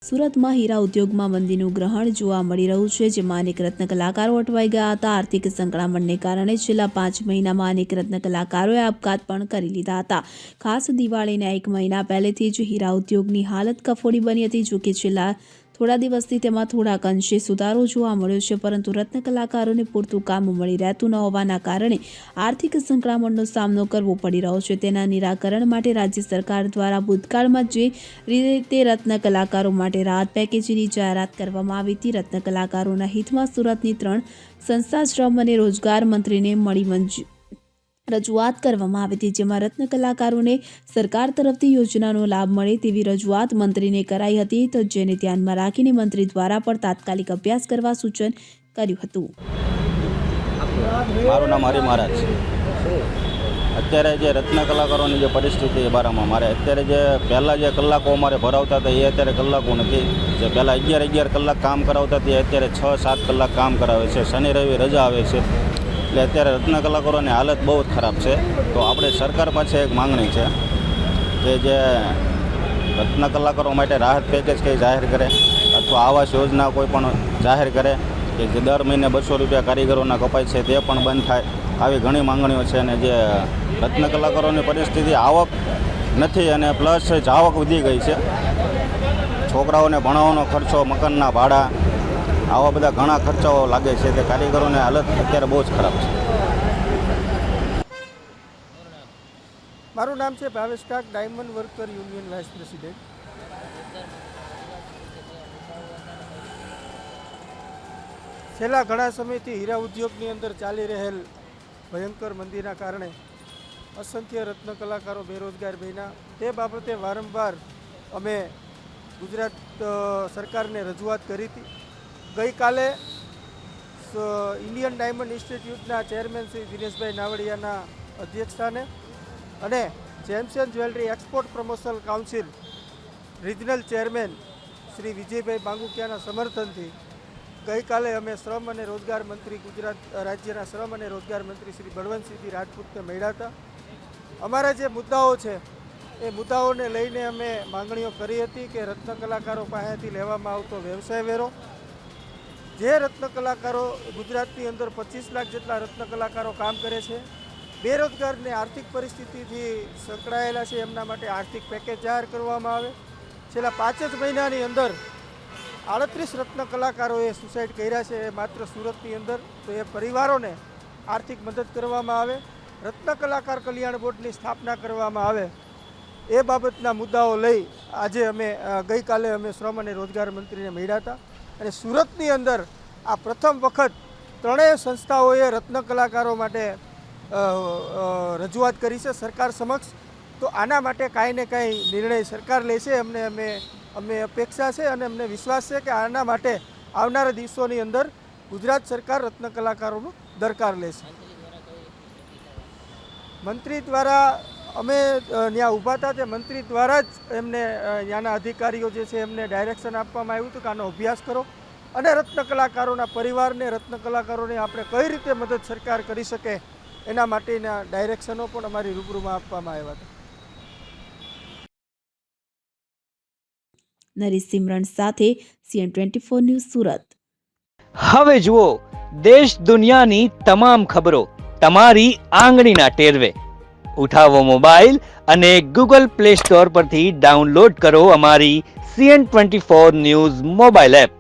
સુરતમાં હીરા ઉદ્યોગમાં મંદીનું ગ્રહણ જોવા મળી રહ્યું છે, જેમાં અનેક રત્ન કલાકારો અટવાઈ ગયા હતા. આર્થિક સંકળામણને કારણે છેલ્લા 5 મહિનામાં અનેક રત્ન કલાકારોએ આપઘાત પણ કરી લીધા હતા. ખાસ દિવાળીના 1 મહિના પહેલેથી જ હીરા ઉદ્યોગની હાલત કફોડી બની હતી. જોકે છેલ્લા થોડા દિવસથી તેમાં થોડાક અંશે સુધારો જોવા મળ્યો છે, પરંતુ રત્ન કલાકારોને પૂરતું કામ મળી રહેતું ન હોવાના કારણે આર્થિક સંકળામણનો સામનો કરવો પડી રહ્યો છે. તેના નિરાકરણ માટે રાજ્ય સરકાર દ્વારા ભૂતકાળમાં જે રીતે રત્ન કલાકારો માટે રાહત પેકેજની જાહેરાત કરવામાં આવી હતી, રત્ન કલાકારોના હિતમાં સુરતની 3 સંસ્થા શ્રમ અને રોજગાર મંત્રીને મળી રજૂઆત કરવામાં આવી હતી, જેમાં રત્ન કલાકારોને સરકાર તરફથી યોજનાનો લાભ મળે તેવી રજૂઆત મંત્રીને કરાઈ હતી, તો જેને ધ્યાનમાં રાખીને મંત્રી દ્વારા પણ તાત્કાલિક અભ્યાસ કરવા સૂચન કર્યું હતું. મારું નામ હરિ મહારાજ. અત્યારે જે રત્ન કલાકારોની જે પરિસ્થિતિ એ બારામાં મારે અત્યારે જે પહેલાં જે કલાકો અમારે ભરાવતા હતા એ અત્યારે કલાકો નથી. જે પહેલાં 11 કલાક કામ કરાવતા તે અત્યારે 6-7 કલાક કામ કરાવે છે. શનિ રવિ રજા આવે છે. એટલે અત્યારે રત્ન કલાકારોની હાલત બહુ જ ખરાબ છે. તો આપણે સરકાર પાસે એક માંગણી છે કે જે રત્ન કલાકારો માટે રાહત પેકેજ કંઈ જાહેર કરે અથવા આવાસ યોજના કોઈ પણ જાહેર કરે કે જે દર મહિને 200 રૂપિયા કારીગરોના કપાય છે તે પણ બંધ થાય. આવી ઘણી માંગણીઓ છે. અને જે રત્ન કલાકારોની પરિસ્થિતિ આવક નથી અને પ્લસ જાવક વધી ગઈ છે. છોકરાઓને ભણાવવાનો ખર્ચો, મકાનના ભાડા, આવા બધા ઘણા ખર્ચાઓ લાગે છે. તે કારીગરોની હાલત અત્યારે બહુ જ ખરાબ છે. મારું નામ છે Bhavesh Kak, diamond worker union vice president. છેલ્લા ઘણા સમયથી હીરા ઉદ્યોગની અંદર ચાલી રહેલ ભયંકર મંદીના કારણે અસંખ્ય રત્ન કલાકારો બેરોજગાર બન્યા. તે બાબતે વારંવાર અમે ગુજરાત સરકારને રજૂઆત કરી હતી. ગઈકાલે ઇન્ડિયન ડાયમંડ ઇન્સ્ટિટ્યૂટના ચેરમેન શ્રી દિનેશભાઈ નાવડિયાના અધ્યક્ષસ્થાને અને gems and jewellery export promotion council regional chairman Shri Vijaybhai બાંગુકિયાના સમર્થનથી ગઈકાલે અમે શ્રમ અને રોજગાર મંત્રી, ગુજરાત રાજ્યના શ્રમ અને રોજગાર મંત્રી શ્રી બળવંતસિંહ રાજપૂતને મળ્યા હતા. અમારા જે મુદ્દાઓ છે એ મુદ્દાઓને લઈને અમે માંગણીઓ કરી હતી કે રત્ન કલાકારો પાસેથી લેવામાં આવતો વ્યવસાય વેરો, જે રત્ન કલાકારો ગુજરાતની અંદર 25 લાખ જેટલા રત્ન કલાકારો કામ કરે છે, બેરોજગારને આર્થિક પરિસ્થિતિથી સંકળાયેલા છે, એમના માટે આર્થિક પેકેજ જાહેર કરવામાં આવે. છેલ્લા 5 જ મહિનાની અંદર 38 રત્ન કલાકારોએ સુસાઇડ કર્યા છે માત્ર સુરતની અંદર. તો એ પરિવારોને આર્થિક મદદ કરવામાં આવે, રત્ન કલાકાર કલ્યાણ બોર્ડની સ્થાપના કરવામાં આવે. એ બાબતના મુદ્દાઓ લઈ આજે ગઈકાલે અમે શ્રમ અને રોજગાર મંત્રીને મળ્યા હતા. અને સુરતની અંદર આ પ્રથમ વખત 3 સંસ્થાઓએ રત્ન કલાકારો માટે રજૂઆત કરી છે સરકાર સમક્ષ. તો આના માટે કાંઈ ને કાંઈ નિર્ણય સરકાર લેશે. અમે અપેક્ષા છે અને અમને વિશ્વાસ છે કે આના માટે આવનારા દિવસોની અંદર ગુજરાત સરકાર રત્ન કલાકારોનો દરકાર લેશે. મંત્રી દ્વારા અમે ત્યાં ઊભા હતા, તે મંત્રી દ્વારા જ એમને ત્યાંના અધિકારીઓ જે છે એમને ડાયરેક્શન આપવામાં આવ્યું હતું કે આનો અભ્યાસ કરો અને રત્ન કલાકારોના પરિવારને, રત્ન કલાકારોને આપણે કઈ રીતે મદદ સરકાર કરી શકે એના માટેના ડાયરેક્શનો પણ અમારી રૂબરૂમાં આપવામાં આવ્યા હતા. નરેશ સિમરણ સાથે CN24 ન્યૂઝ સુરત. હવે જુઓ દેશ દુનિયાની તમામ ખબરો તમારી આંગળીના ટેરવે. ઉઠાવો મોબાઈલ અને Google Play Store પરથી ડાઉનલોડ કરો અમારી CN24 ન્યૂઝ મોબાઈલ એપ.